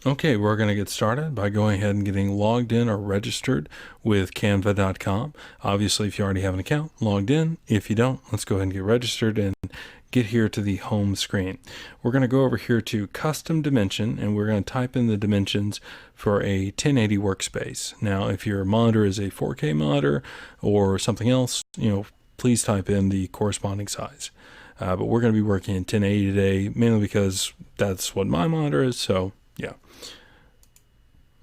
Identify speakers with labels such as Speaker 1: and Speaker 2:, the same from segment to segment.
Speaker 1: Okay, we're going to get started by going ahead and getting logged in or registered with canva.com. Obviously, if you already have an account, logged in. If you don't, let's go ahead and get registered and get here to the home screen. We're going to go over here to custom dimension, and we're going to type in the dimensions for a 1080 workspace. Now, if your monitor is a 4K monitor or something else, please type in the corresponding size. But we're going to be working in 1080 today, mainly because that's what my monitor is. So yeah.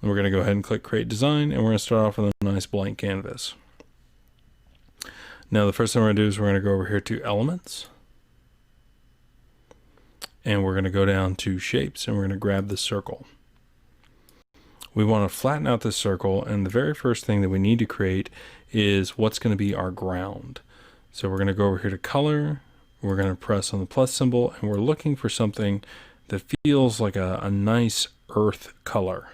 Speaker 1: And we're going to go ahead and click create design, and we're going to start off with a nice blank canvas. Now the first thing we're going to do is we're going to go over here to elements, and we're going to go down to shapes, and we're going to grab the circle. We want to flatten out this circle, and the very first thing that we need to create is what's going to be our ground. So we're going to go over here to color, we're going to press on the plus symbol, and we're looking for something that feels like a nice earth color.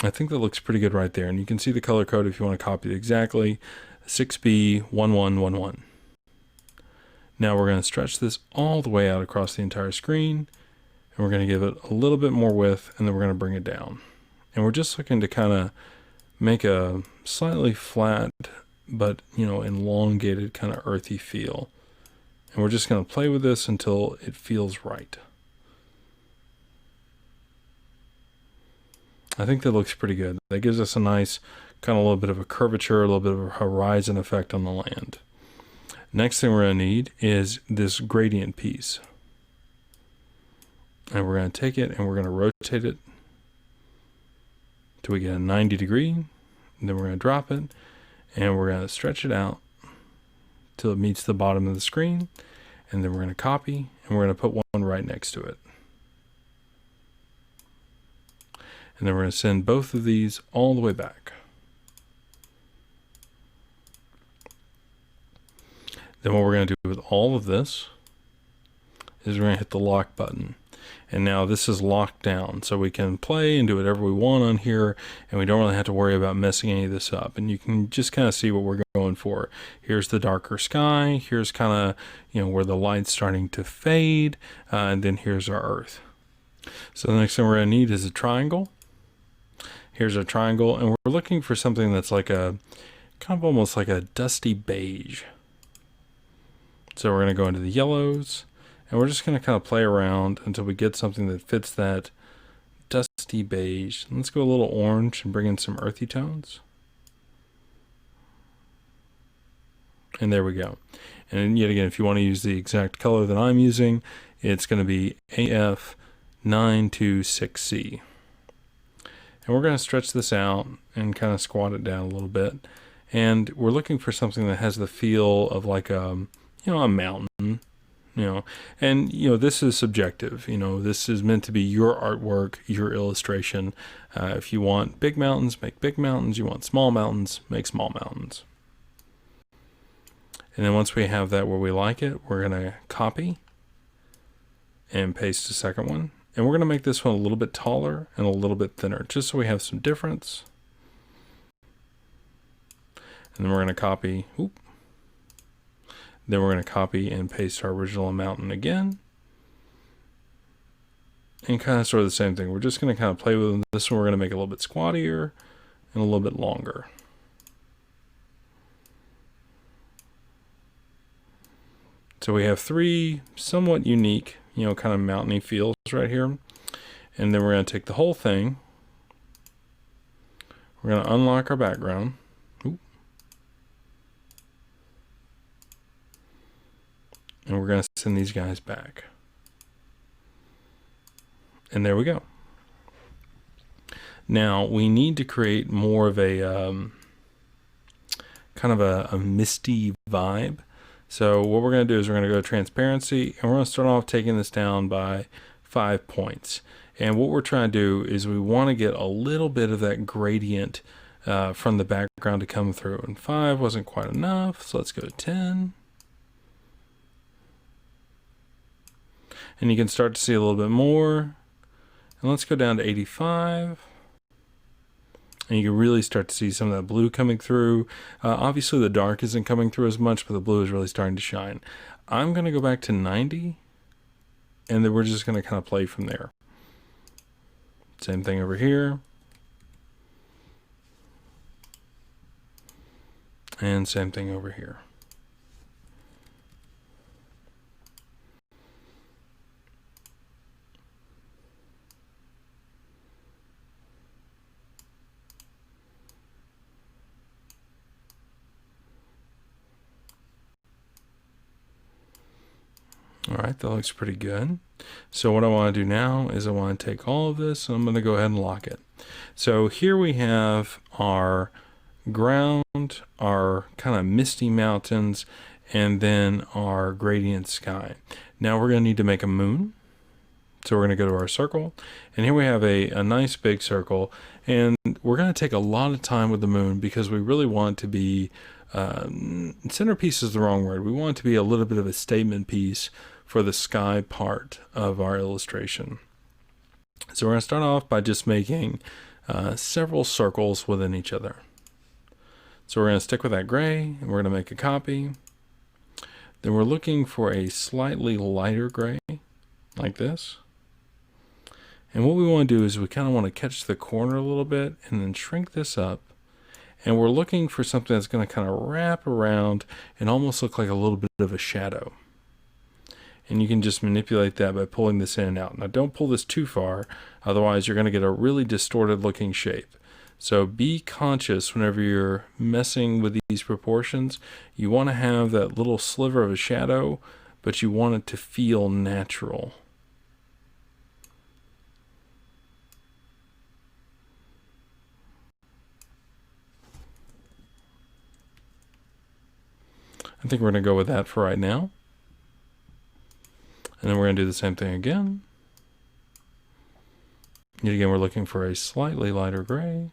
Speaker 1: I think that looks pretty good right there, and you can see the color code if you want to copy it exactly, 6B1111. Now we're going to stretch this all the way out across the entire screen, and we're going to give it a little bit more width, and then we're going to bring it down. And we're just looking to kind of make a slightly flat but elongated kind of earthy feel. And we're just going to play with this until it feels right. I think that looks pretty good. That gives us a nice kind of a little bit of a curvature, a little bit of a horizon effect on the land. Next thing we're going to need is this gradient piece. And we're going to take it and we're going to rotate it till we get a 90 degree. And then we're going to drop it and we're going to stretch it out till it meets the bottom of the screen. And then we're going to copy and we're going to put one right next to it. And then we're going to send both of these all the way back. Then what we're going to do with all of this is we're going to hit the lock button. And now this is locked down, so we can play and do whatever we want on here, and we don't really have to worry about messing any of this up. And you can just kind of see what we're going for. Here's the darker sky. Here's kind of, where the light's starting to fade. And then here's our earth. So the next thing we're going to need is a triangle. Here's our triangle, and we're looking for something that's like a kind of almost like a dusty beige. So we're going to go into the yellows, and we're just going to kind of play around until we get something that fits that dusty beige. Let's go a little orange and bring in some earthy tones. And there we go. And yet again, if you want to use the exact color that I'm using, it's going to be AF926C. And we're going to stretch this out and kind of squat it down a little bit. And we're looking for something that has the feel of like a mountain, and, this is subjective. This is meant to be your artwork, your illustration. If you want big mountains, make big mountains. You want small mountains, make small mountains. And then once we have that where we like it, we're going to copy and paste the second one. And we're going to make this one a little bit taller and a little bit thinner, just so we have some difference. And then we're going to copy, then we're going to copy and paste our original mountain again. And kind of sort of the same thing. We're just going to kind of play with them. This one we're going to make it a little bit squattier and a little bit longer. So we have three somewhat unique kind of mountainy feels right here. And then we're going to take the whole thing. We're going to unlock our background. And we're going to send these guys back. And there we go. Now we need to create more of a kind of a misty vibe. So what we're going to do is we're going to go to transparency, and we're going to start off taking this down by 5 points. And what we're trying to do is we want to get a little bit of that gradient from the background to come through. And 5 wasn't quite enough, so let's go to 10. And you can start to see a little bit more. And let's go down to 85. And you can really start to see some of that blue coming through. Obviously the dark isn't coming through as much, but the blue is really starting to shine. I'm going to go back to 90. and then we're just going to kind of play from there. Same thing over here. And same thing over here. All right, that looks pretty good. So what I want to do now is I want to take all of this and I'm going to go ahead and lock it. So here we have our ground, our kind of misty mountains, and then our gradient sky. Now we're going to need to make a moon. So we're going to go to our circle, and here we have a nice big circle, and we're going to take a lot of time with the moon because we really want to be, centerpiece is the wrong word. We want it to be a little bit of a statement piece for the sky part of our illustration. So we're going to start off by just making several circles within each other. So we're going to stick with that gray, and we're going to make a copy. Then we're looking for a slightly lighter gray, like this. And what we want to do is we kind of want to catch the corner a little bit and then shrink this up. And we're looking for something that's going to kind of wrap around and almost look like a little bit of a shadow. And you can just manipulate that by pulling this in and out. Now don't pull this too far, otherwise you're going to get a really distorted looking shape. So be conscious whenever you're messing with these proportions. You want to have that little sliver of a shadow, but you want it to feel natural. I think we're going to go with that for right now. And then we're going to do the same thing again. And again, we're looking for a slightly lighter gray.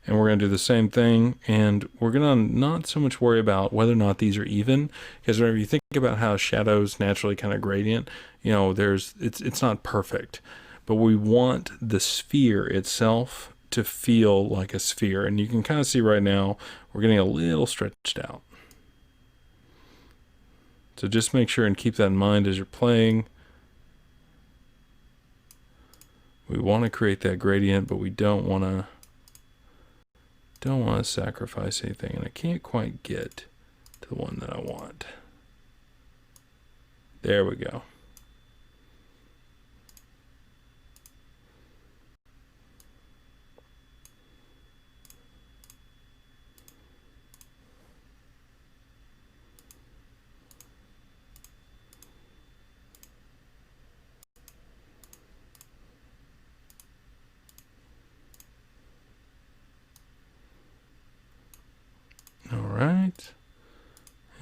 Speaker 1: And we're going to do the same thing. And we're going to not so much worry about whether or not these are even. Because whenever you think about how shadows naturally kind of gradient, you know, it's not perfect. But we want the sphere itself to feel like a sphere, and you can kind of see right now we're getting a little stretched out. So just make sure and keep that in mind as you're playing. We want to create that gradient, but we don't want to sacrifice anything, and I can't quite get to the one that I want. There we go.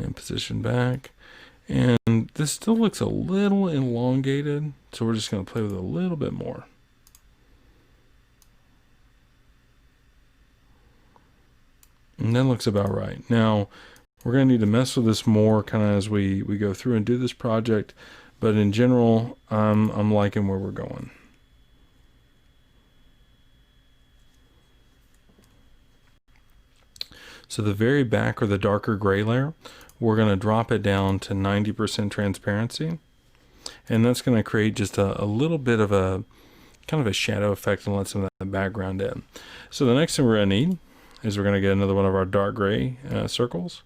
Speaker 1: And position back, and this still looks a little elongated, so we're just going to play with it a little bit more. And that looks about right. Now we're going to need to mess with this more kind of as we go through and do this project, but in general I'm liking where we're going. So the very back, or the darker gray layer, we're going to drop it down to 90% transparency. And that's going to create just a little bit of a kind of a shadow effect and let some of that background in. So the next thing we're going to need is we're going to get another one of our dark gray circles.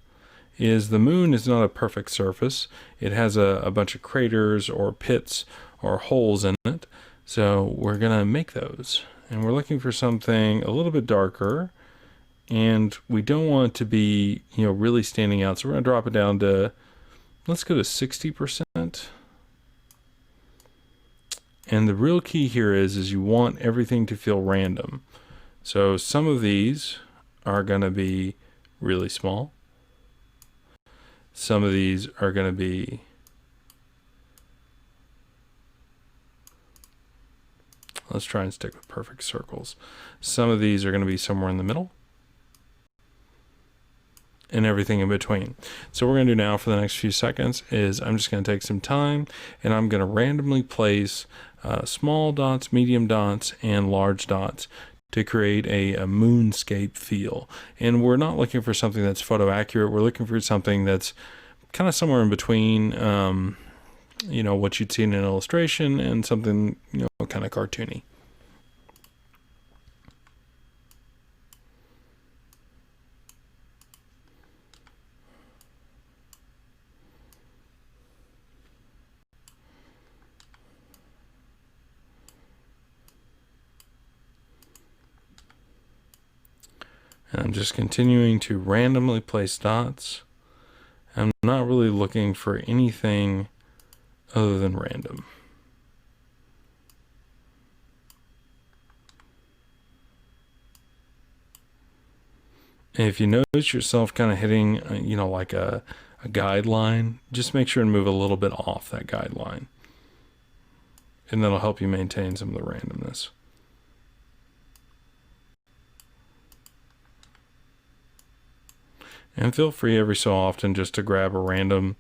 Speaker 1: Is the moon is not a perfect surface. It has a bunch of craters or pits or holes in it. So we're going to make those. And we're looking for something a little bit darker. And we don't want it to be, you know, really standing out. So we're going to drop it down to, let's go to 60%. And the real key here is you want everything to feel random. So some of these are going to be really small. Some of these are going to be let's try and stick with perfect circles. Some of these are going to be somewhere in the middle. And everything in between. So what we're going to do now for the next few seconds is I'm just going to take some time and I'm going to randomly place small dots, medium dots, and large dots to create a moonscape feel. And we're not looking for something that's photo accurate. We're looking for something that's kind of somewhere in between, you know, what you'd see in an illustration and something, you know, kind of cartoony. And I'm just continuing to randomly place dots. I'm not really looking for anything other than random. And if you notice yourself kind of hitting, you know, like a guideline, just make sure and move a little bit off that guideline. And that'll help you maintain some of the randomness. And feel free every so often just to grab a random,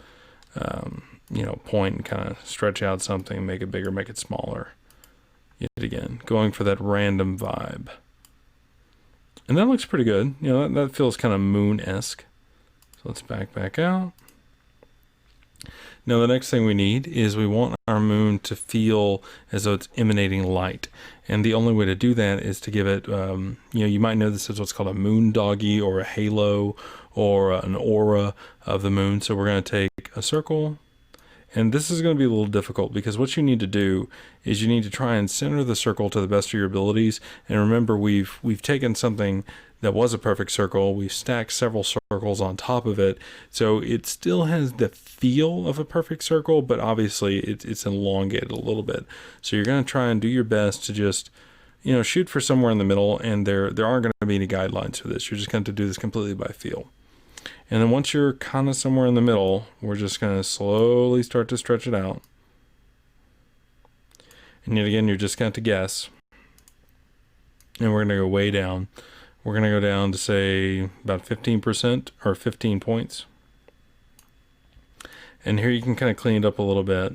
Speaker 1: you know, point and kind of stretch out something, make it bigger, make it smaller. Yet again, going for that random vibe. And that looks pretty good. You know, that feels kind of moon-esque. So let's back out. Now the next thing we need is we want our moon to feel as though it's emanating light. And the only way to do that is to give it, you know, you might know this is what's called a moon doggy or a halo or an aura of the moon. So we're going to take a circle. And this is going to be a little difficult because what you need to do is you need to try and center the circle to the best of your abilities. And remember, we've taken something that was a perfect circle, we've stacked several circles on top of it, so it still has the feel of a perfect circle, but obviously it's elongated a little bit. So you're going to try and do your best to just, you know, shoot for somewhere in the middle, and there aren't going to be any guidelines for this. You're just going to do this completely by feel. And then once you're kind of somewhere in the middle, we're just going to slowly start to stretch it out. And yet again, you're just going to guess. And we're going to go way down. We're going to go down to, say, about 15% or 15 points. And here you can kind of clean it up a little bit.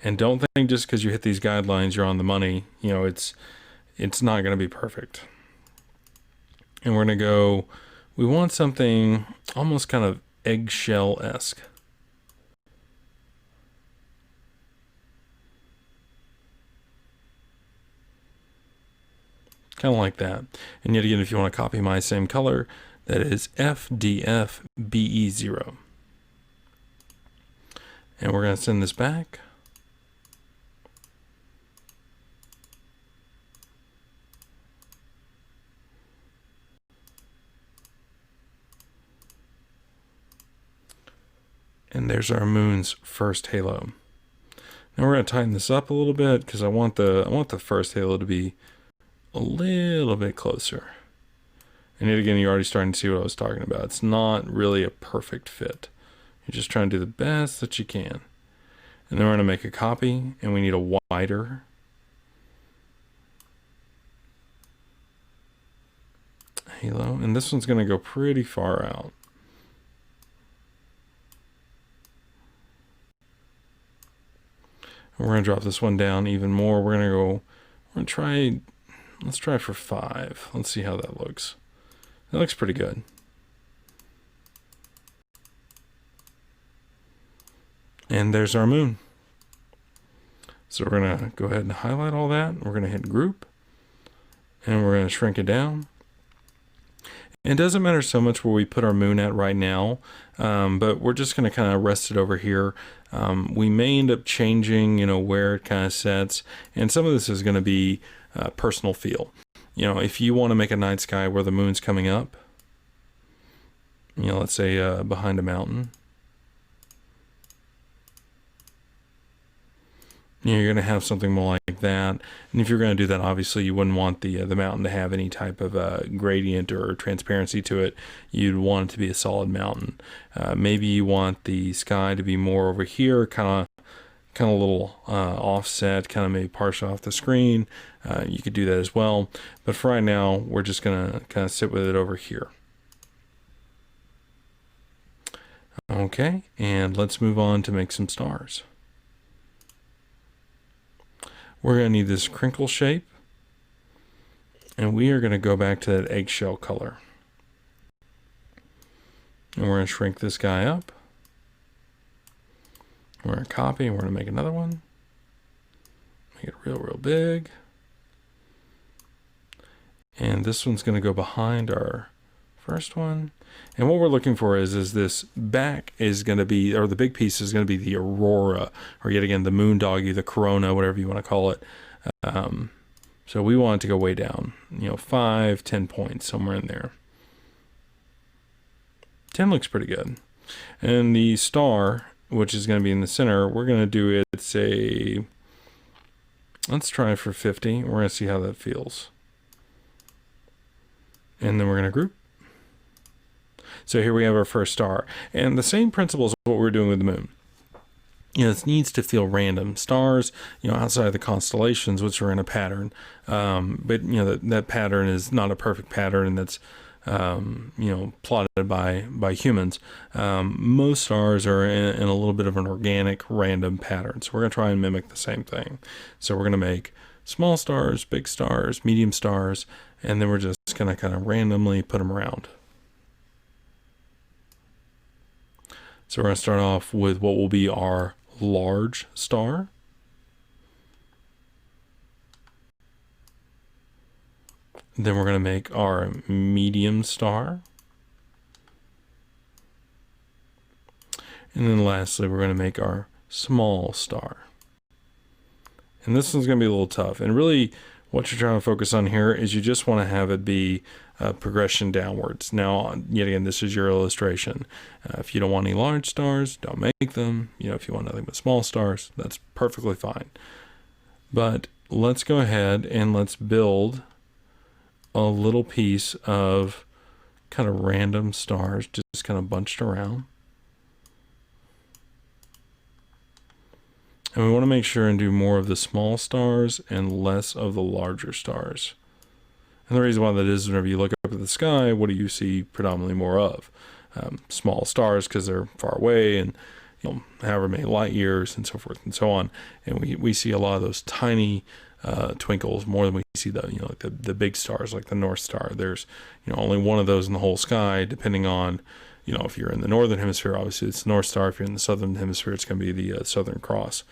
Speaker 1: And don't think just because you hit these guidelines, you're on the money. You know, it's not going to be perfect. And we're going to go, we want something almost kind of eggshell-esque. Kind of like that. And yet again, if you want to copy my same color, that is FDFBE0. And we're going to send this back. And there's our moon's first halo. Now we're going to tighten this up a little bit because I want the first halo to be a little bit closer. And yet again, you're already starting to see what I was talking about. It's not really a perfect fit. You're just trying to do the best that you can. And then we're going to make a copy, and we need a wider halo. And this one's going to go pretty far out. And we're going to drop this one down even more. We're going to try, let's try for 5. Let's see how that looks. That looks pretty good. And there's our moon. So we're going to go ahead and highlight all that. We're going to hit group, and we're going to shrink it down. It doesn't matter so much where we put our moon at right now, but we're just going to kind of rest it over here. We may end up changing, you know, where it kind of sets, and some of this is going to be personal feel. You know, if you want to make a night sky where the moon's coming up, you know, let's say behind a mountain, you're going to have something more like that. And if you're going to do that, obviously you wouldn't want the mountain to have any type of gradient or transparency to it. You'd want it to be a solid mountain. Maybe you want the sky to be more over here, kind of a little offset, kind of maybe partial off the screen. You could do that as well. But for right now, we're just going to kind of sit with it over here. Okay, and let's move on to make some stars. We're going to need this crinkle shape, and we are going to go back to that eggshell color. And we're going to shrink this guy up. We're going to copy and we're going to make another one. Make it real big. And this one's going to go behind our first one. And what we're looking for is this back is going to be, or the big piece is going to be the aurora, or yet again, the moon doggy, the corona, whatever you want to call it. So we want it to go way down, 5, 10 points, somewhere in there. 10 looks pretty good. And the star, which is going to be in the center, we're going to do it, say, let's try for 50. We're going to see how that feels. And then we're going to group. So here we have our first star. And the same principle is what we're doing with the moon. It needs to feel random. Stars, outside of the constellations, which are in a pattern, but that pattern is not a perfect pattern, and that's plotted by humans. Most stars are in a little bit of an organic, random pattern. So we're going to try and mimic the same thing. So we're going to make small stars, big stars, medium stars, and then we're just going to kind of randomly put them around. So we're going to start off with what will be our large star. Then we're going to make our medium star. And then lastly, we're going to make our small star. And this one's going to be a little tough. And really, what you're trying to focus on here is you just want to have it be a progression downwards. Now, yet again, this is your illustration. If you don't want any large stars, don't make them. If you want nothing but small stars, that's perfectly fine. But let's go ahead and let's build a little piece of kind of random stars, just kind of bunched around. And we want to make sure and do more of the small stars and less of the larger stars. And the reason why that is, whenever you look up at the sky, what do you see predominantly more of? Small stars, because they're far away, and however many light years and so forth and so on. And we see a lot of those tiny twinkles more than we see like the big stars, like the North Star. There's only one of those in the whole sky, depending on if you're in the northern hemisphere, obviously it's the North Star. If you're in the southern hemisphere, it's going to be the Southern Cross.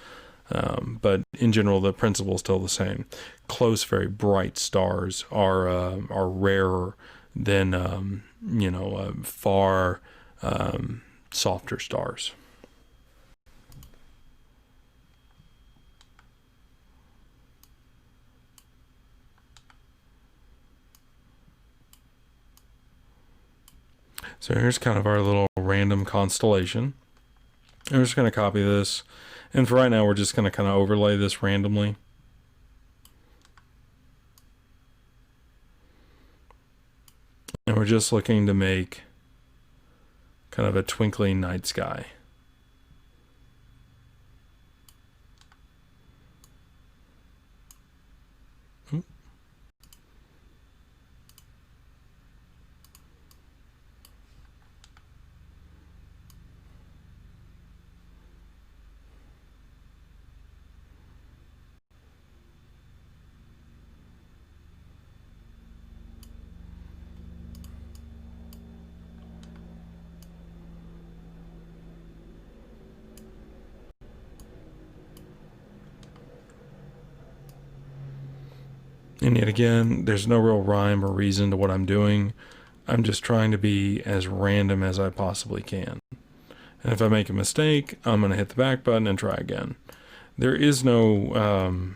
Speaker 1: But in general, the principle is still the same. Close, very bright stars are rarer than far softer stars. So here's kind of our little random constellation. And we're just going to copy this. And for right now, we're just going to kind of overlay this randomly. And we're just looking to make kind of a twinkling night sky. And yet again, there's no real rhyme or reason to what I'm doing. I'm just trying to be as random as I possibly can. And if I make a mistake, I'm going to hit the back button and try again. There is no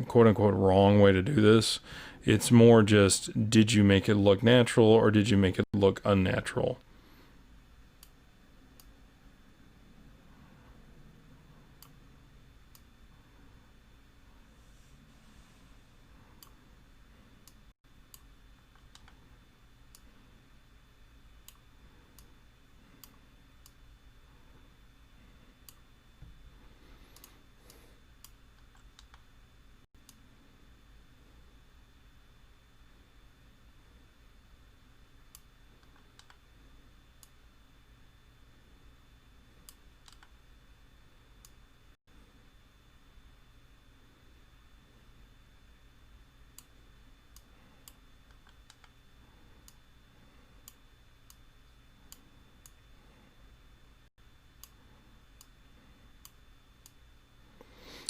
Speaker 1: quote-unquote wrong way to do this. It's more just, did you make it look natural or did you make it look unnatural?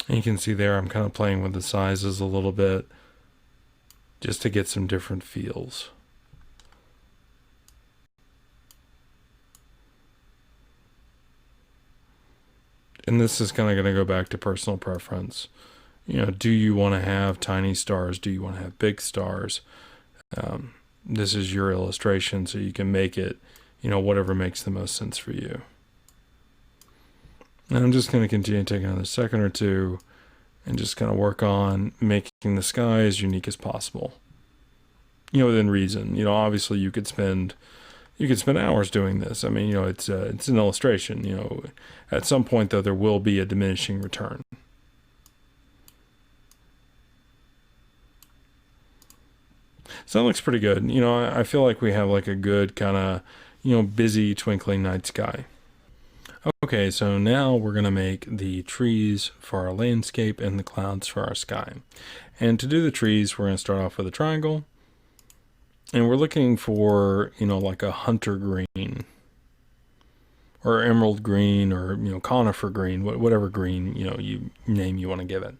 Speaker 1: And you can see there I'm kind of playing with the sizes a little bit just to get some different feels. And this is kind of going to go back to personal preference. Do you want to have tiny stars? Do you want to have big stars? This is your illustration, so you can make it, whatever makes the most sense for you. And I'm just going to continue taking another second or two and just kind of work on making the sky as unique as possible. Within reason. Obviously you could spend hours doing this. I mean, it's an illustration. At some point though, there will be a diminishing return. So that looks pretty good. I feel like we have like a good kind of, busy twinkling night sky. Okay, so now we're going to make the trees for our landscape and the clouds for our sky. And to do the trees, we're going to start off with a triangle. And we're looking for, like a hunter green or emerald green or, conifer green, whatever green, name you want to give it.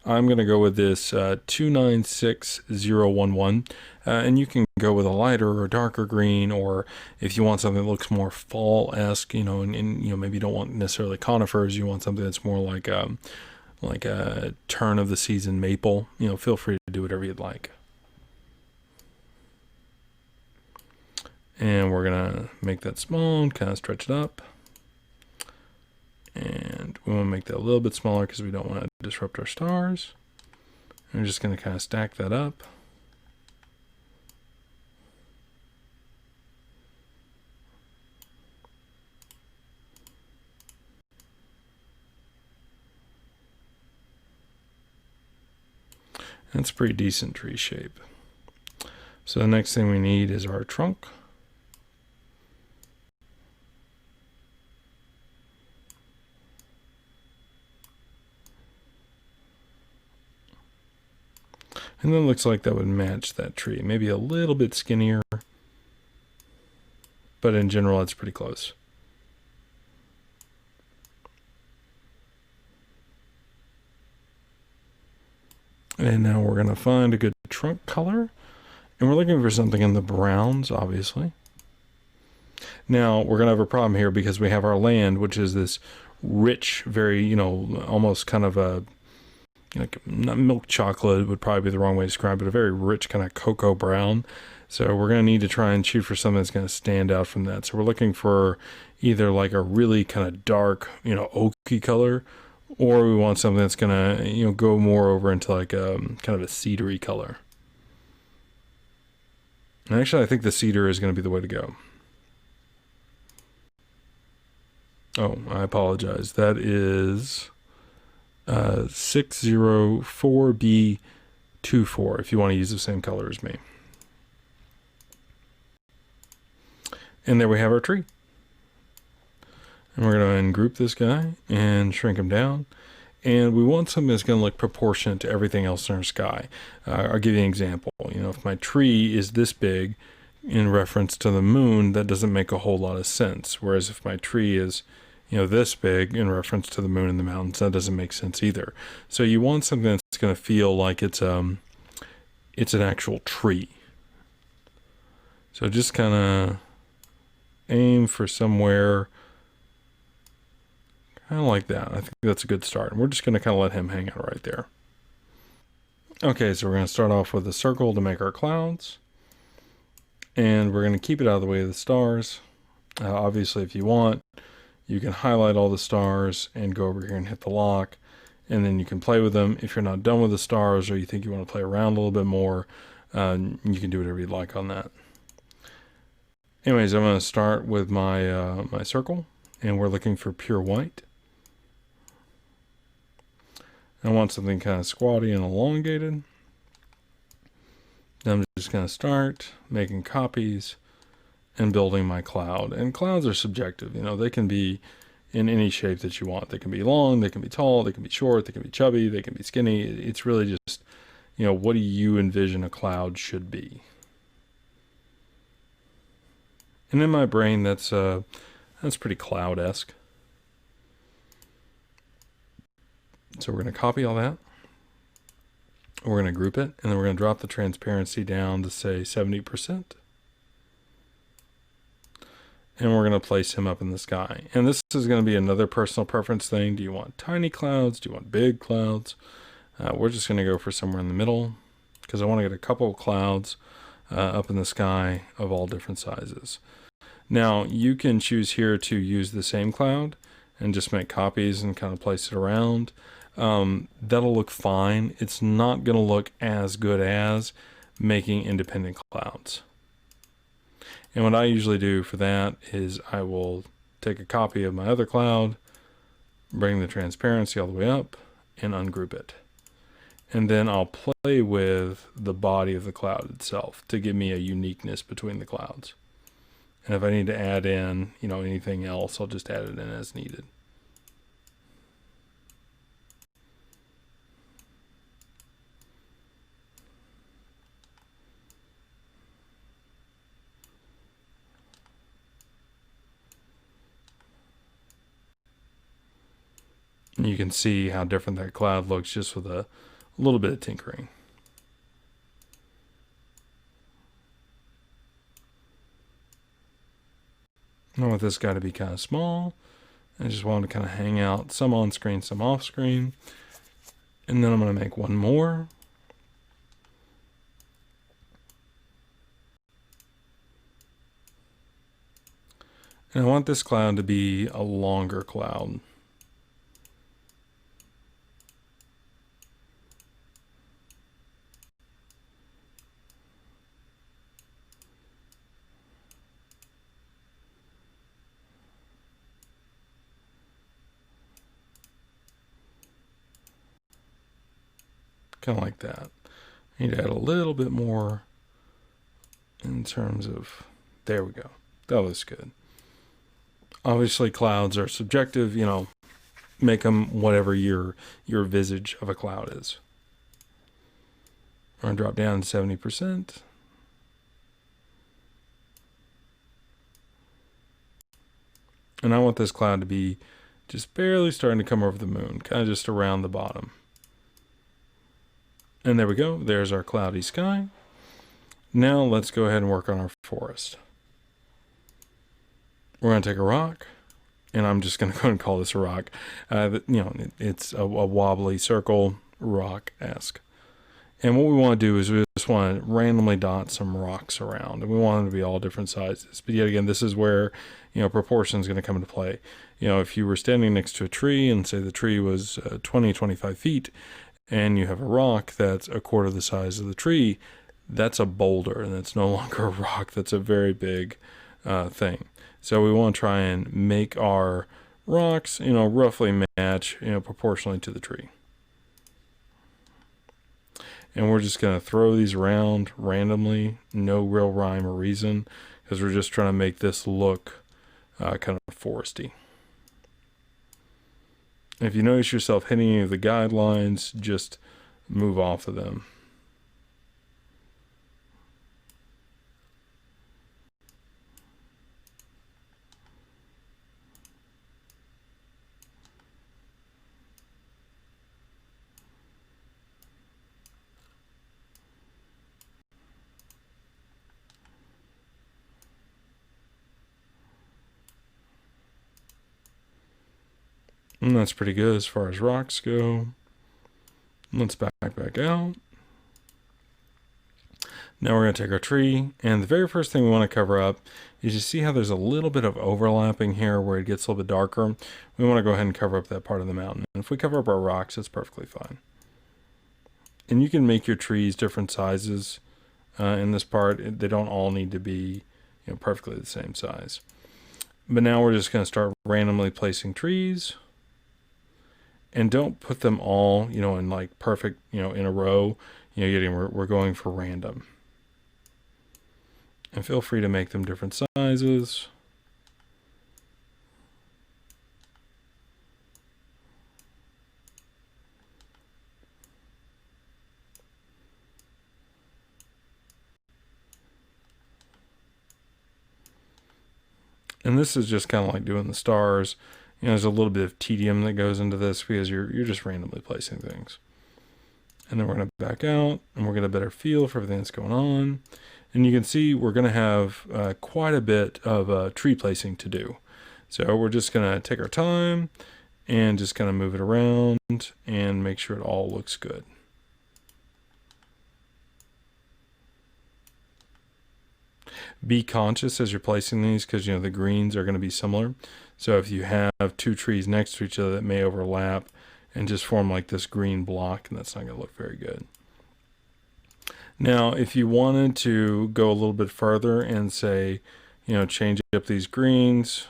Speaker 1: I'm going to go with this 296011, and you can go with a lighter or darker green, or if you want something that looks more fall-esque, and maybe you don't want necessarily conifers, you want something that's more like a turn of the season maple, feel free to do whatever you'd like. And we're going to make that small and kind of stretch it up. And we want to make that a little bit smaller because we don't want to disrupt our stars. And we're just going to kind of stack that up. That's a pretty decent tree shape. So the next thing we need is our trunk. And then it looks like that would match that tree. Maybe a little bit skinnier, but in general, it's pretty close. And now we're going to find a good trunk color. And we're looking for something in the browns, obviously. Now, we're going to have a problem here because we have our land, which is this rich, very, almost kind of a, not milk chocolate would probably be the wrong way to describe it, a very rich kind of cocoa brown. So we're going to need to try and shoot for something that's going to stand out from that. So we're looking for either like a really kind of dark, oaky color, or we want something that's going to, go more over into like a kind of a cedary color. And actually, I think the cedar is going to be the way to go. Oh, I apologize. That is 604B24 if you want to use the same color as me. And there we have our tree. And we're going to ungroup this guy and shrink him down. And we want something that's going to look proportionate to everything else in our sky. I'll give you an example. If my tree is this big in reference to the moon, that doesn't make a whole lot of sense. Whereas if my tree is, this big in reference to the moon and the mountains, that doesn't make sense either. So you want something that's going to feel like it's an actual tree. So just kind of aim for somewhere kind of like that. I think that's a good start. And we're just going to kind of let him hang out right there. Okay, so we're going to start off with a circle to make our clouds. And we're going to keep it out of the way of the stars. Obviously, if you want, you can highlight all the stars and go over here and hit the lock. And then you can play with them. If you're not done with the stars or you think you want to play around a little bit more, you can do whatever you'd like on that. Anyways, I'm going to start with my, my circle. And we're looking for pure white. I want something kind of squatty and elongated. Then I'm just going to start making copies and building my cloud. And clouds are subjective. They can be in any shape that you want. They can be long, they can be tall, they can be short, they can be chubby, they can be skinny. It's really just, what do you envision a cloud should be? And in my brain, that's pretty cloud-esque. So we're going to copy all that. We're going to group it, and then we're going to drop the transparency down to say 70%. And we're going to place him up in the sky. And this is going to be another personal preference thing. Do you want tiny clouds? Do you want big clouds? We're just going to go for somewhere in the middle because I want to get a couple of clouds up in the sky of all different sizes. Now, you can choose here to use the same cloud and just make copies and kind of place it around. That'll look fine. It's not going to look as good as making independent clouds. And what I usually do for that is I will take a copy of my other cloud, bring the transparency all the way up, and ungroup it. And then I'll play with the body of the cloud itself to give me a uniqueness between the clouds. And if I need to add in, anything else, I'll just add it in as needed. And you can see how different that cloud looks just with a little bit of tinkering. I want this guy to be kind of small. I just want to kind of hang out, some on screen, some off screen. And then I'm going to make one more. And I want this cloud to be a longer cloud. Kind of like that. I need to add a little bit more in terms of, there we go. That looks good. Obviously clouds are subjective, make them whatever your visage of a cloud is. I'm going to drop down to 70%. And I want this cloud to be just barely starting to come over the moon, kind of just around the bottom. And there we go. There's our cloudy sky. Now let's go ahead and work on our forest. We're going to take a rock, and I'm just going to go and call this a rock. It's a wobbly circle, rock-esque. And what we want to do is we just want to randomly dot some rocks around, and we want them to be all different sizes. But yet again, this is where, proportion is going to come into play. If you were standing next to a tree and say the tree was 25 feet, and you have a rock that's a quarter the size of the tree, that's a boulder, and that's no longer a rock. That's a very big thing. So we want to try and make our rocks, roughly match, proportionally to the tree. And we're just going to throw these around randomly, no real rhyme or reason, because we're just trying to make this look kind of foresty. If you notice yourself hitting any of the guidelines, just move off of them. And that's pretty good as far as rocks go. Let's back out. Now we're going to take our tree, and the very first thing we want to cover up is you see how there's a little bit of overlapping here where it gets a little bit darker. We want to go ahead and cover up that part of the mountain. And if we cover up our rocks, it's perfectly fine. And you can make your trees different sizes in this part. They don't all need to be perfectly the same size. But now we're just going to start randomly placing trees. And don't put them all, in like perfect, in a row. We're going for random. And feel free to make them different sizes. And this is just kind of like doing the stars. there's a little bit of tedium that goes into this because you're just randomly placing things. And then we're going to back out, and we're going to get a better feel for everything that's going on. And you can see we're going to have quite a bit of tree placing to do. So we're just going to take our time and just kind of move it around and make sure it all looks good. Be conscious as you're placing these because, the greens are going to be similar. So if you have two trees next to each other that may overlap and just form like this green block, and that's not going to look very good. Now, if you wanted to go a little bit further and say, change up these greens,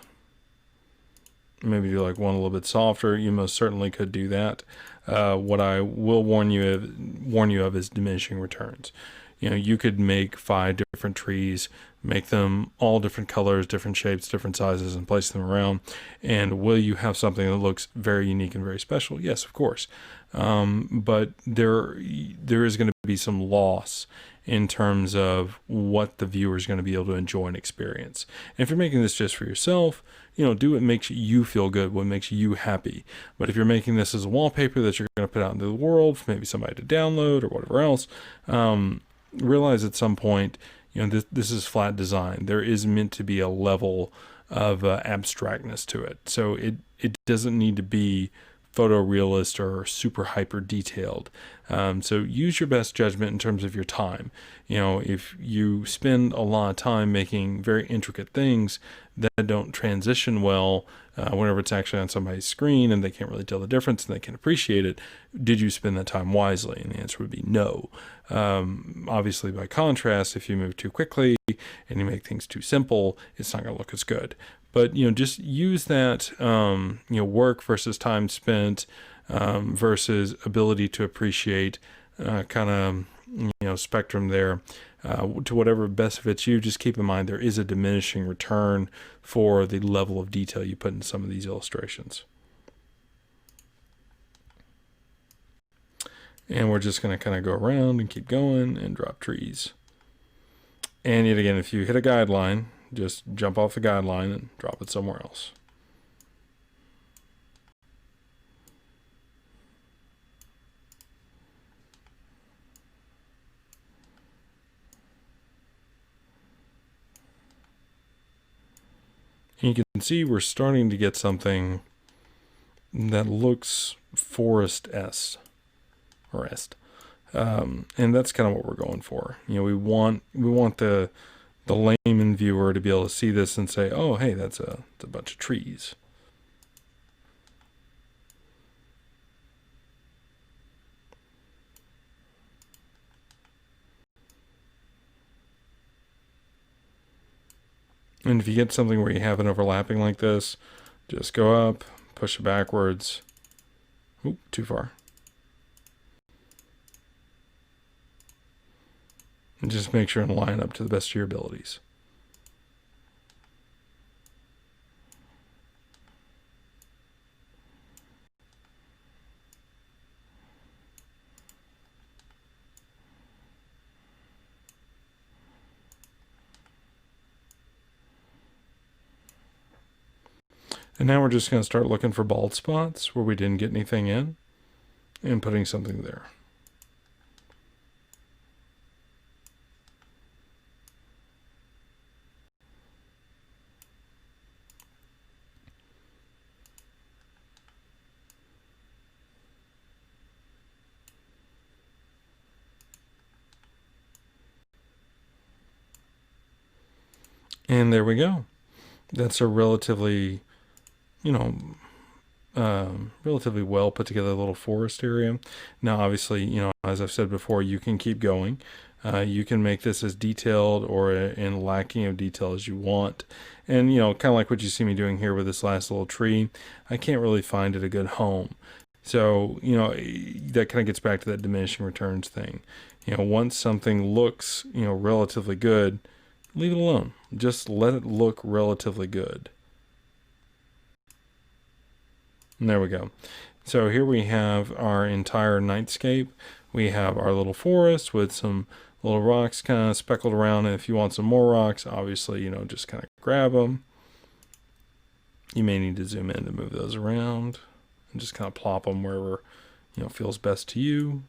Speaker 1: maybe do like one a little bit softer, you most certainly could do that. What I will warn you of is diminishing returns. You could make 5 different trees, make them all different colors, different shapes, different sizes, and place them around. And will you have something that looks very unique and very special? Yes, of course. But there is going to be some loss in terms of what the viewer is going to be able to enjoy and experience. And if you're making this just for yourself, do what makes you feel good, what makes you happy. But if you're making this as a wallpaper that you're going to put out into the world for maybe somebody to download or whatever else, realize at some point, this is flat design. There is meant to be a level of abstractness to it. So it doesn't need to be photorealist or super hyper detailed. So use your best judgment in terms of your time. If you spend a lot of time making very intricate things that don't transition well, whenever it's actually on somebody's screen and they can't really tell the difference and they can appreciate it, did you spend that time wisely? And the answer would be no. Obviously, by contrast, if you move too quickly and you make things too simple, it's not going to look as good. But, just use that, work versus time spent versus ability to appreciate kind of, spectrum there to whatever best fits you. Just keep in mind there is a diminishing return for the level of detail you put in some of these illustrations. And we're just going to kind of go around and keep going and drop trees. And yet again, if you hit a guideline, just jump off the guideline and drop it somewhere else. And you can see we're starting to get something that looks forest-esque. And that's kind of what we're going for. We want the layman viewer to be able to see this and say, oh, hey, that's a bunch of trees. And if you get something where you have an overlapping like this, just go up, push it backwards. Oop, too far. And just make sure and line up to the best of your abilities. And now we're just going to start looking for bald spots where we didn't get anything in and putting something there. And there we go. That's a relatively, relatively well put together little forest area. Now, obviously, as I've said before, you can keep going. You can make this as detailed or in lacking of detail as you want. And, kind of like what you see me doing here with this last little tree, I can't really find it a good home. So, that kind of gets back to that diminishing returns thing. Once something looks, relatively good, leave it alone. Just let it look relatively good. And there we go. So here we have our entire nightscape. We have our little forest with some little rocks kind of speckled around. And if you want some more rocks, obviously, just kind of grab them. You may need to zoom in to move those around and just kind of plop them wherever, feels best to you.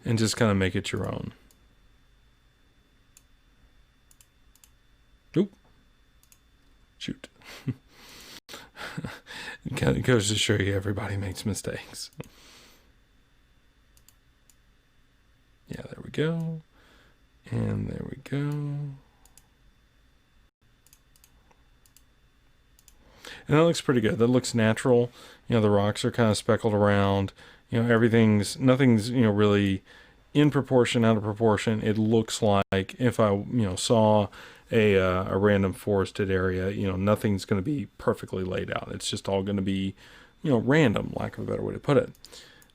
Speaker 1: And just kind of make it your own. Oop. Shoot. It goes to show you everybody makes mistakes. Yeah, there we go. And there we go. And that looks pretty good. That looks natural. The rocks are kind of speckled around. Nothing's, really in proportion, out of proportion. It looks like if I, saw a random forested area, nothing's going to be perfectly laid out. It's just all going to be, random, lack of a better way to put it.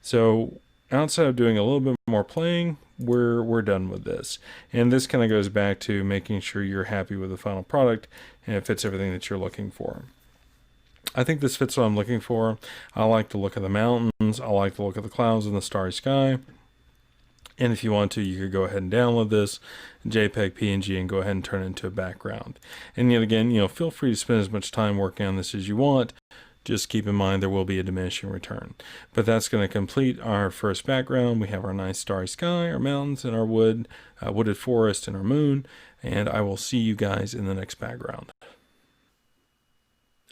Speaker 1: So outside of doing a little bit more playing, we're done with this. And this kind of goes back to making sure you're happy with the final product and it fits everything that you're looking for. I think this fits what I'm looking for. I like the look of the mountains. I like the look of the clouds and the starry sky. And if you want to, you could go ahead and download this JPEG, PNG, and go ahead and turn it into a background. And yet again, feel free to spend as much time working on this as you want. Just keep in mind there will be a diminishing return. But that's going to complete our first background. We have our nice starry sky, our mountains, and our wooded forest, and our moon. And I will see you guys in the next background.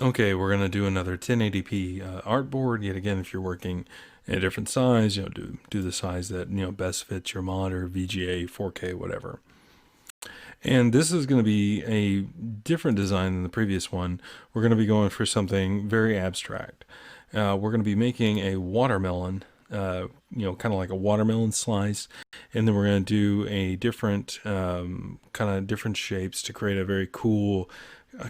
Speaker 1: Okay, we're going to do another 1080p artboard. Yet again, if you're working in a different size, do the size that best fits your mod or VGA, 4K, whatever. And this is going to be a different design than the previous one. We're going to be going for something very abstract. We're going to be making a watermelon, kind of like a watermelon slice, and then we're going to do a different kind of different shapes to create a very cool,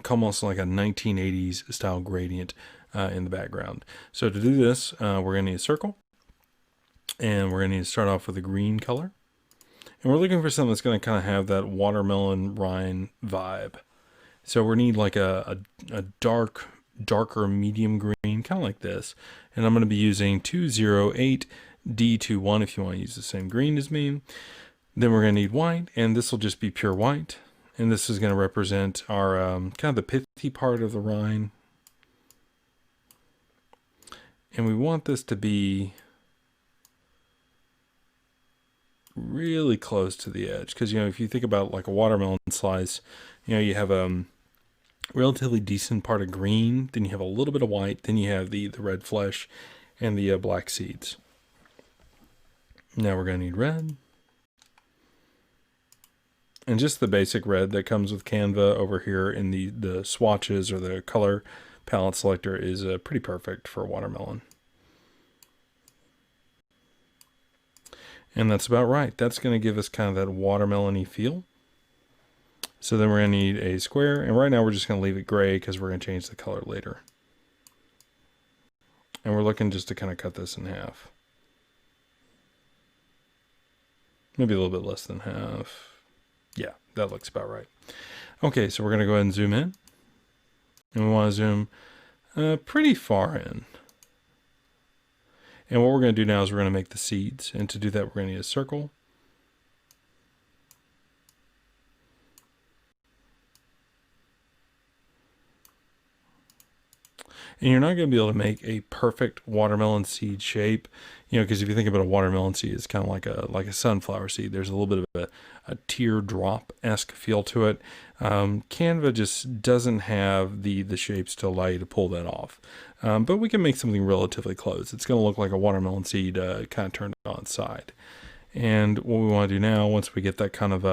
Speaker 1: almost like a 1980s style gradient in the background. So to do this, we're going to need a circle, and we're going to need to start off with a green color. And we're looking for something that's going to kind of have that watermelon rind vibe. So we need like a darker medium green, kind of like this. And I'm going to be using 208D21 if you want to use the same green as me. Then we're going to need white, and this will just be pure white. And this is going to represent our kind of the pithy part of the rind. And we want this to be really close to the edge, because if you think about like a watermelon slice, you have a relatively decent part of green, then you have a little bit of white, then you have the red flesh and the black seeds. Now we're going to need red, and just the basic red that comes with Canva over here in the swatches or the color palette selector is pretty perfect for a watermelon. And that's about right. That's going to give us kind of that watermelon-y feel. So then we're going to need a square. And right now we're just going to leave it gray because we're going to change the color later. And we're looking just to kind of cut this in half. Maybe a little bit less than half. Yeah, that looks about right. Okay, so we're going to go ahead and zoom in. And we want to zoom pretty far in. And what we're going to do now is we're going to make the seeds. And to do that, we're going to need a circle. And you're not going to be able to make a perfect watermelon seed shape, because if you think about a watermelon seed, it's kind of like a sunflower seed. There's a little bit of a teardrop-esque feel to it. Canva just doesn't have the shapes to allow you to pull that off. But we can make something relatively close. It's going to look like a watermelon seed kind of turned on its side. And what we want to do now, once we get that kind of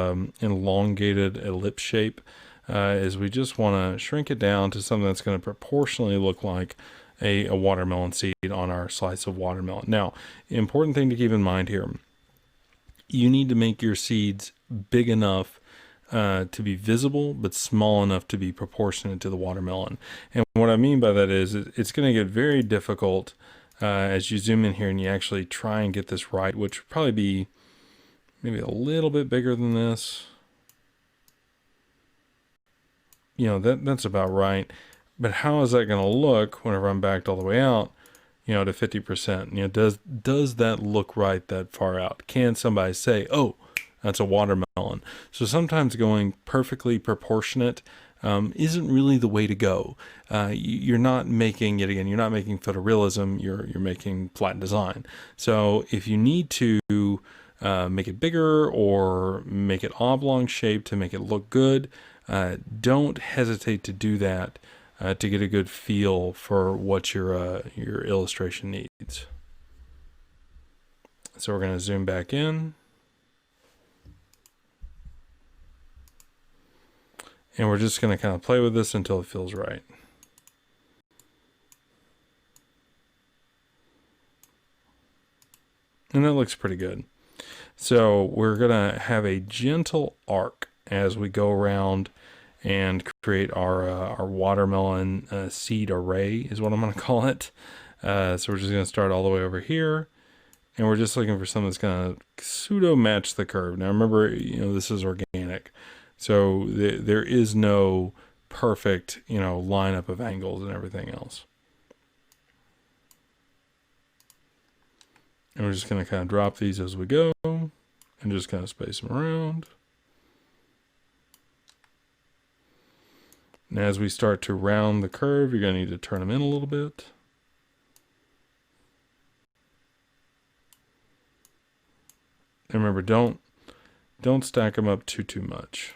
Speaker 1: elongated ellipse shape, is we just want to shrink it down to something that's going to proportionally look like a watermelon seed on our slice of watermelon. Now, important thing to keep in mind here, you need to make your seeds big enough to be visible, but small enough to be proportionate to the watermelon. And what I mean by that is it's going to get very difficult as you zoom in here and you actually try and get this right, which would probably be maybe a little bit bigger than this. That's about right. But how is that going to look whenever I'm backed all the way out, to 50%? Does that look right that far out? Can somebody say, oh, That's a watermelon. So sometimes going perfectly proportionate isn't really the way to go. You're not making, yet again, you're not making photorealism, you're making flat design. So if you need to make it bigger or make it oblong shape to make it look good, don't hesitate to do that to get a good feel for what your illustration needs. So we're going to zoom back in. And we're just going to kind of play with this until it feels right. And that looks pretty good. So we're going to have a gentle arc as we go around and create our watermelon seed array is what I'm going to call it. So we're just going to start all the way over here. And we're just looking for something that's going to pseudo match the curve. Now remember, this is organic. So there is no perfect, lineup of angles and everything else. And we're just going to kind of drop these as we go and just kind of space them around. And as we start to round the curve, you're going to need to turn them in a little bit. And remember, don't stack them up too much.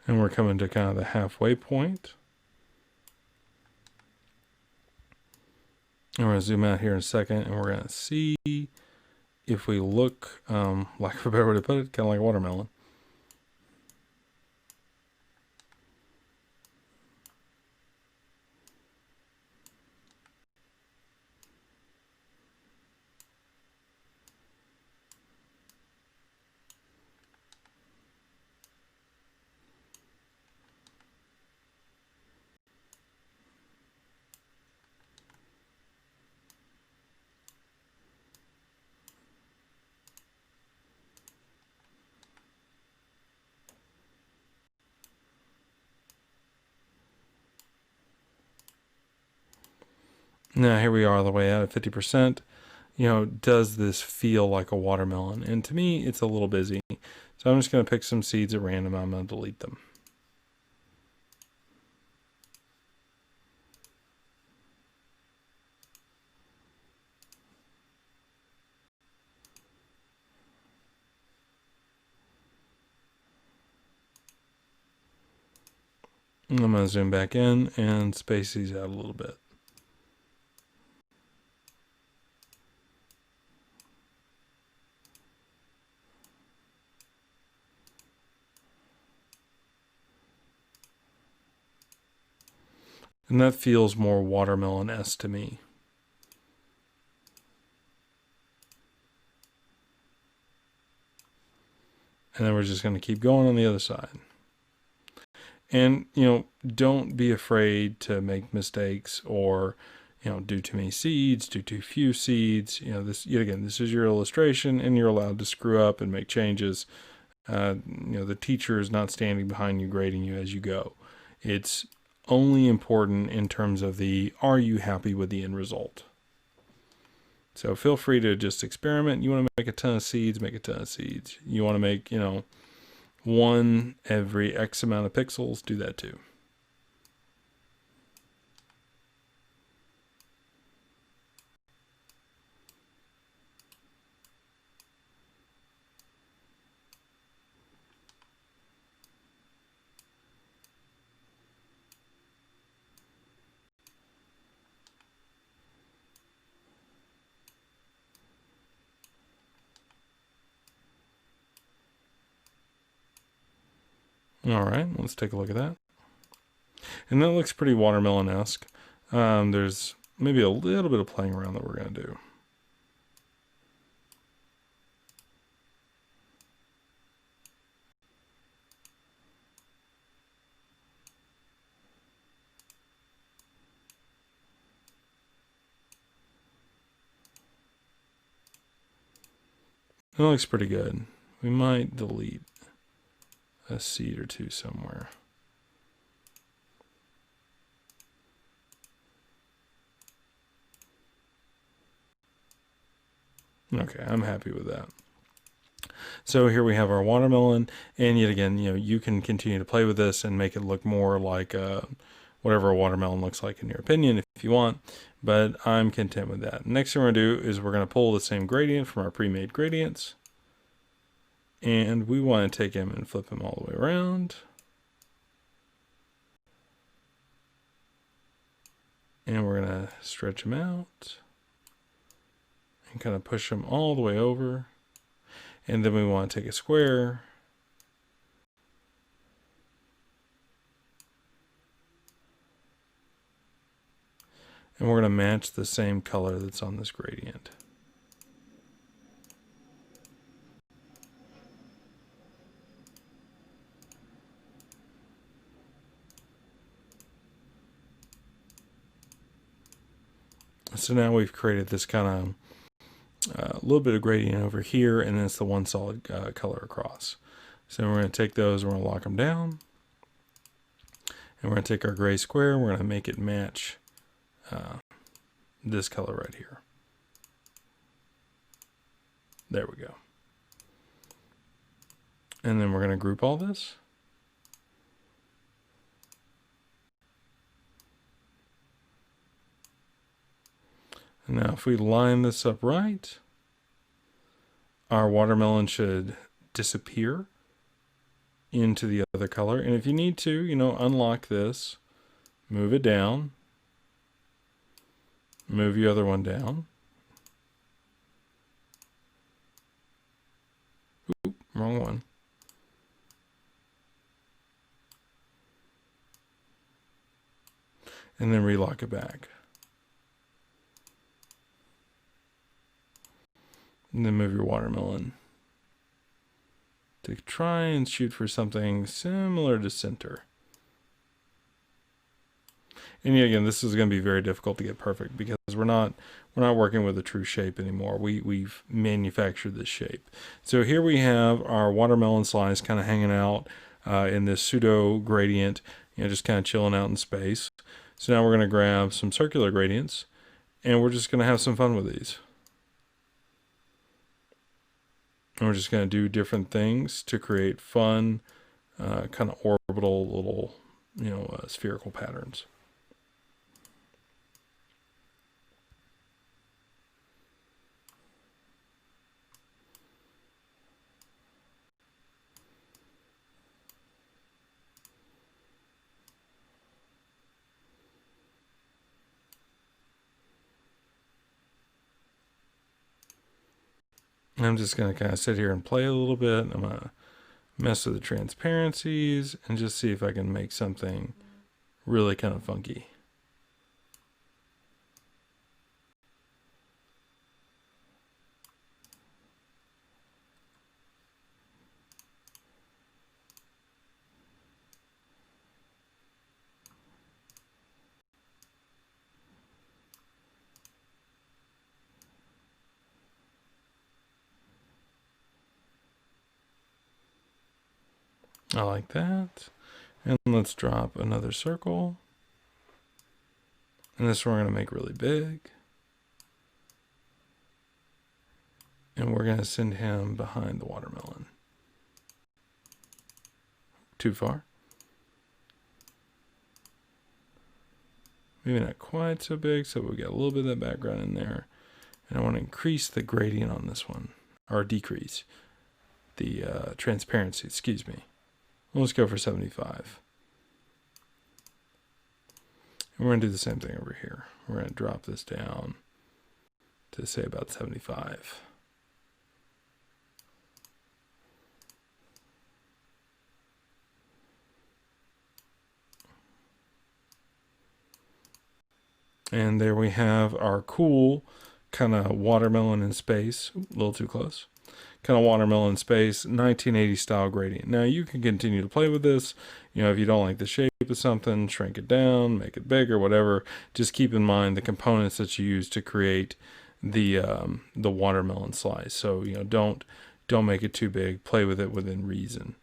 Speaker 1: And we're coming to kind of the halfway point. And we're going to zoom out here in a second, and we're going to see if we look, like for a better way to put it, kind of like a watermelon. Now here we are all the way out at 50%. Does this feel like a watermelon? And to me, it's a little busy. So I'm just going to pick some seeds at random. I'm going to delete them. And I'm going to zoom back in and space these out a little bit. And that feels more watermelon-esque to me. And then we're just going to keep going on the other side. And, don't be afraid to make mistakes or, do too many seeds, do too few seeds. This, yet again, this is your illustration and you're allowed to screw up and make changes. The teacher is not standing behind you, grading you as you go. It's only important in terms of are you happy with the end result? So feel free to just experiment. You want to make a ton of seeds, make a ton of seeds. You want to make, one every X amount of pixels, do that too. All right, let's take a look at that. And that looks pretty watermelon-esque. There's maybe a little bit of playing around that we're going to do. It looks pretty good. We might delete a seed or two somewhere. Okay, I'm happy with that. So here we have our watermelon, and yet again, you can continue to play with this and make it look more like whatever a watermelon looks like in your opinion if you want, but I'm content with that. Next thing we're going to do is we're going to pull the same gradient from our pre-made gradients, and we want to take him and flip him all the way around. And we're going to stretch him out and kind of push him all the way over. And then we want to take a square and we're going to match the same color that's on this gradient. So now we've created this kind of a little bit of gradient over here, and then it's the one solid color across. So we're going to take those, we're going to lock them down, and we're going to take our gray square, and we're going to make it match this color right here. There we go. And then we're going to group all this. And now if we line this up right, our watermelon should disappear into the other color. And if you need to, unlock this, move it down, move your other one down. Oop, wrong one. And then relock it back. And then move your watermelon to try and shoot for something similar to center. And again, this is going to be very difficult to get perfect because we're not working with a true shape anymore. We've manufactured this shape. So here we have our watermelon slice kind of hanging out in this pseudo gradient, just kind of chilling out in space. So now we're going to grab some circular gradients and we're just going to have some fun with these. And we're just going to do different things to create fun, kind of orbital little, spherical patterns. I'm just going to kind of sit here and play a little bit. I'm going to mess with the transparencies and just see if I can make something really kind of funky. I like that. And let's drop another circle. And this one we're going to make really big. And we're going to send him behind the watermelon. Too far. Maybe not quite so big, so we got a little bit of that background in there. And I want to increase the gradient on this one, or decrease the transparency, excuse me. Let's go for 75. And we're going to do the same thing over here. We're going to drop this down to say about 75. And there we have our cool kind of watermelon in space. A little too close. Kind of watermelon space, 1980 style gradient. Now you can continue to play with this. If you don't like the shape of something, shrink it down, make it bigger, whatever. Just keep in mind the components that you use to create the watermelon slice. So don't Don't make it too big. Play with it within reason.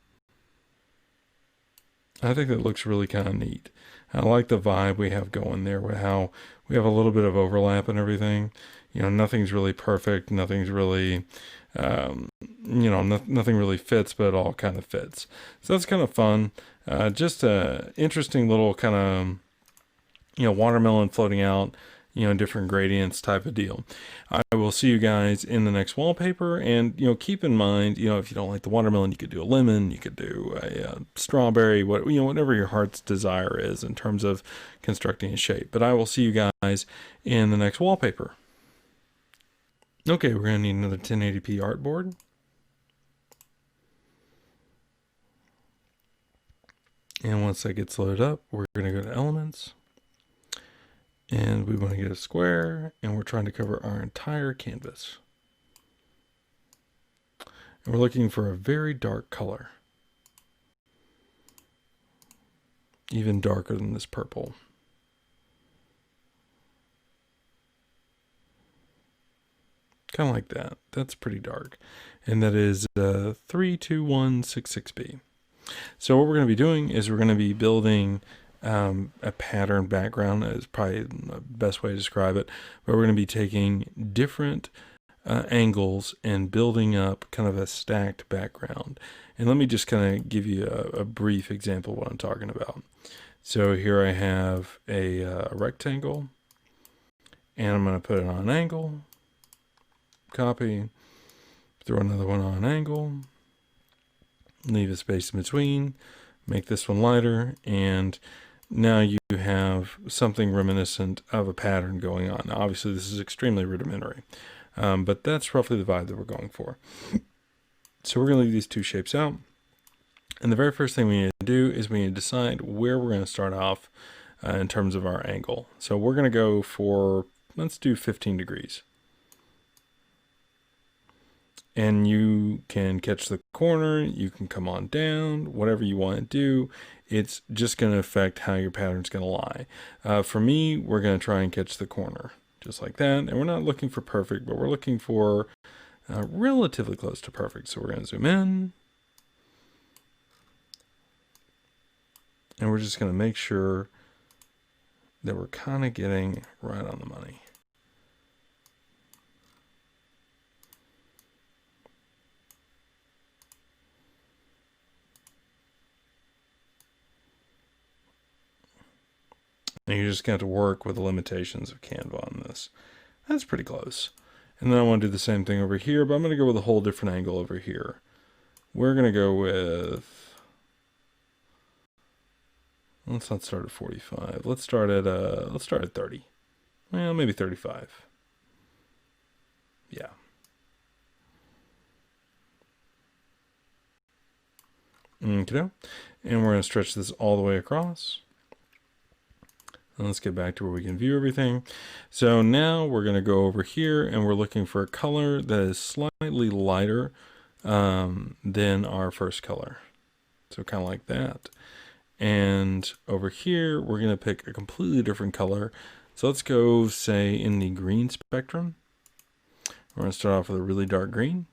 Speaker 1: I think that looks really kind of neat. I like the vibe we have going there with how we have a little bit of overlap and everything. Nothing's really perfect. Nothing's really, nothing really fits, but it all kind of fits. So that's kind of fun. Just a interesting little kind of, watermelon floating out, different gradients type of deal. I will see you guys in the next wallpaper, and keep in mind, if you don't like the watermelon, you could do a lemon, you could do a strawberry, whatever your heart's desire is in terms of constructing a shape. But I will see you guys in the next wallpaper. Okay, we're going to need another 1080p artboard. And once that gets loaded up, we're going to go to Elements. And we want to get a square, and we're trying to cover our entire canvas. And we're looking for a very dark color. Even darker than this purple. Kind of like that. That's pretty dark. And that is 32166B. So what we're going to be doing is we're going to be building a pattern background. Is probably the best way to describe it. But we're going to be taking different angles and building up kind of a stacked background. And let me just kind of give you a brief example of what I'm talking about. So here I have a rectangle, and I'm going to put it on an angle. Copy, throw another one on an angle, leave a space in between, make this one lighter, and now you have something reminiscent of a pattern going on. Now, obviously, this is extremely rudimentary, but that's roughly the vibe that we're going for. So we're going to leave these two shapes out, and the very first thing we need to do is we need to decide where we're going to start off in terms of our angle. So we're going to go for, let's do 15 degrees. And you can catch the corner, you can come on down, whatever you want to do. It's just going to affect how your pattern's going to lie. For me, we're going to try and catch the corner, just like that. And we're not looking for perfect, but we're looking for relatively close to perfect. So we're going to zoom in. And we're just going to make sure that we're kind of getting right on the money. And you're just going to have to work with the limitations of Canva on this. That's pretty close. And then I want to do the same thing over here, but I'm going to go with a whole different angle over here. We're going to go with, let's not start at 45. Let's start at 30. Well, maybe 35. Yeah. Okay. And we're going to stretch this all the way across. And let's get back to where we can view everything. So now we're going to go over here, and we're looking for a color that is slightly lighter than our first color. So kind of like that. And over here, we're going to pick a completely different color. So let's go, say, in the green spectrum. We're going to start off with a really dark green.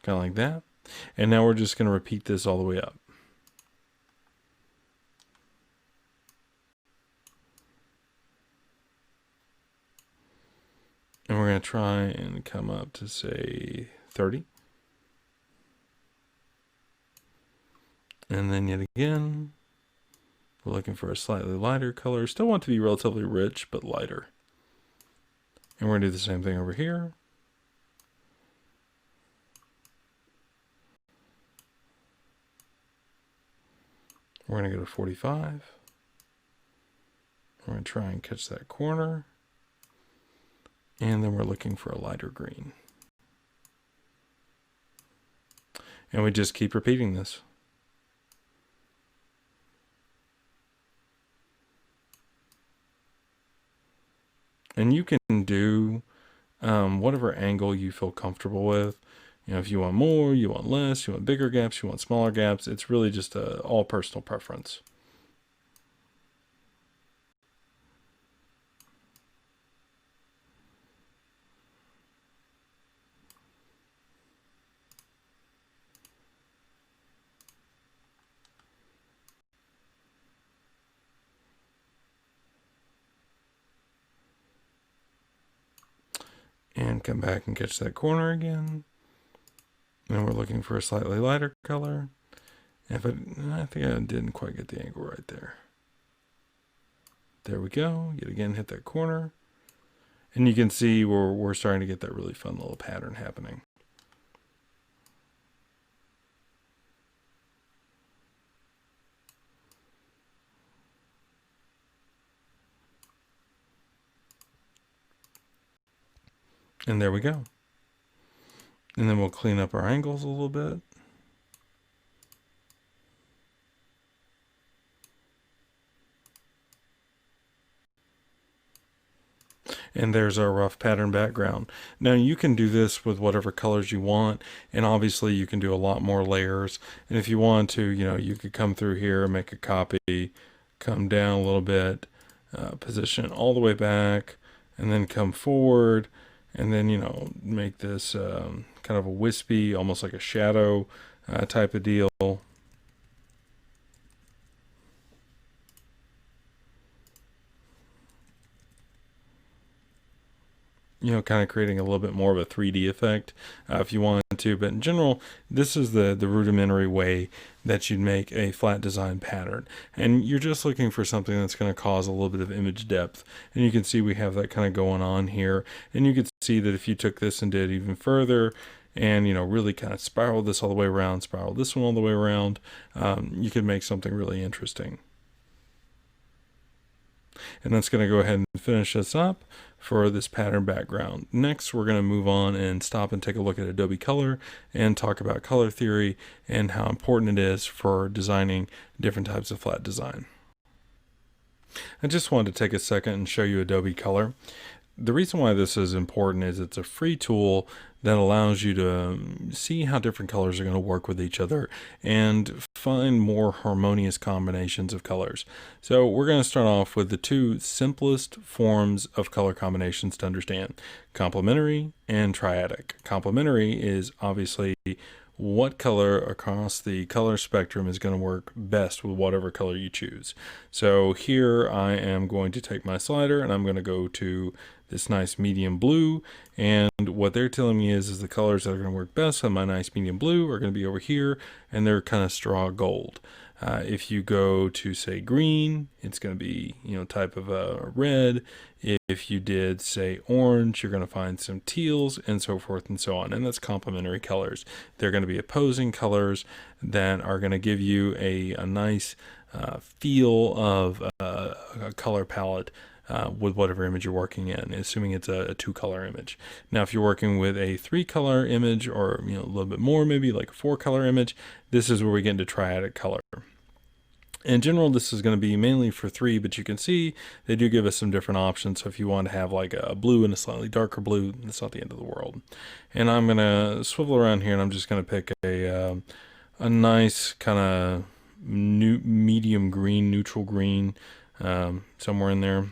Speaker 1: Kind of like that. And now we're just going to repeat this all the way up. And we're going to try and come up to, say, 30. And then yet again, we're looking for a slightly lighter color. Still want to be relatively rich, but lighter. And we're going to do the same thing over here. We're going to go to 45. We're going to try and catch that corner. And then we're looking for a lighter green. And we just keep repeating this. And you can do whatever angle you feel comfortable with. If you want more, you want less, you want bigger gaps, you want smaller gaps. It's really just all personal preference. come back and catch that corner again. And we're looking for a slightly lighter color. I think I didn't quite get the angle right there. There we go. Yet again, hit that corner. And you can see we're starting to get that really fun little pattern happening. And there we go. And then we'll clean up our angles a little bit. And there's our rough pattern background. Now you can do this with whatever colors you want, and obviously you can do a lot more layers. And if you want to, you could come through here, make a copy, come down a little bit, position it all the way back, and then come forward, and then, make this kind of a wispy, almost like a shadow type of deal. Kind of creating a little bit more of a 3D effect if you wanted to. But in general, this is the rudimentary way that you'd make a flat design pattern. And you're just looking for something that's going to cause a little bit of image depth. And you can see we have that kind of going on here. And you can see that if you took this and did even further, and really kind of spiral this all the way around, spiral this one all the way around, you could make something really interesting. And that's going to go ahead and finish this up for this pattern background. Next, we're going to move on and stop and take a look at Adobe Color and talk about color theory and how important it is for designing different types of flat design. I just wanted to take a second and show you Adobe Color. The reason why this is important is it's a free tool that allows you to see how different colors are going to work with each other and find more harmonious combinations of colors. So we're going to start off with the two simplest forms of color combinations to understand: complementary and triadic. Complementary is obviously what color across the color spectrum is going to work best with whatever color you choose. So here I am going to take my slider and I'm going to go to this nice medium blue, and what they're telling me is the colors that are going to work best on my nice medium blue are going to be over here, and they're kind of straw gold. If you go to, say, green, it's going to be type of a red. If you did, say, orange, you're going to find some teals, and so forth and so on. And that's complementary colors. They're going to be opposing colors that are going to give you a nice feel of a color palette with whatever image you're working in, assuming it's a 2-color image. Now, if you're working with a 3-color image, or a little bit more, maybe like a 4-color image, this is where we get into triadic color. In general, this is going to be mainly for 3, but you can see they do give us some different options. So if you want to have like a blue and a slightly darker blue, that's not the end of the world. And I'm going to swivel around here, and I'm just going to pick a nice kind of medium green, neutral green, somewhere in there.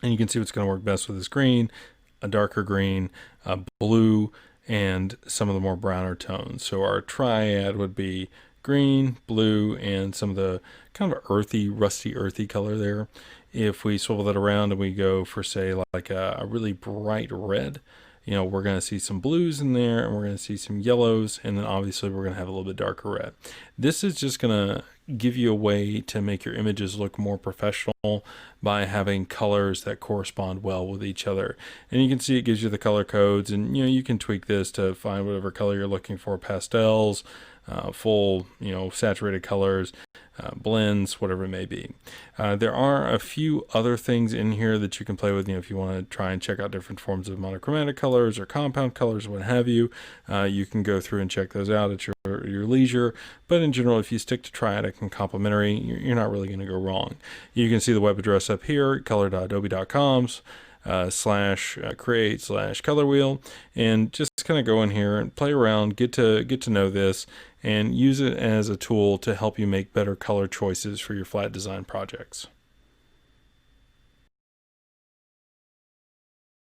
Speaker 1: And you can see what's going to work best with this green, a darker green, a blue, and some of the more browner tones. So our triad would be green, blue, and some of the kind of earthy, rusty, earthy color there. If we swivel that around and we go for, say, like a really bright red, we're going to see some blues in there, and we're going to see some yellows, and then obviously we're going to have a little bit darker red. This is just going to give you a way to make your images look more professional by having colors that correspond well with each other. And you can see it gives you the color codes, and you can tweak this to find whatever color you're looking for: pastels, full, saturated colors, blends, whatever it may be. There are a few other things in here that you can play with. If you want to try and check out different forms of monochromatic colors or compound colors, what have you, you can go through and check those out at your leisure. But in general, if you stick to triadic and complementary, you're not really going to go wrong. You can see the web address up here, color.adobe.com /create/color wheel, and just kind of go in here and play around, get to know this, and use it as a tool to help you make better color choices for your flat design projects.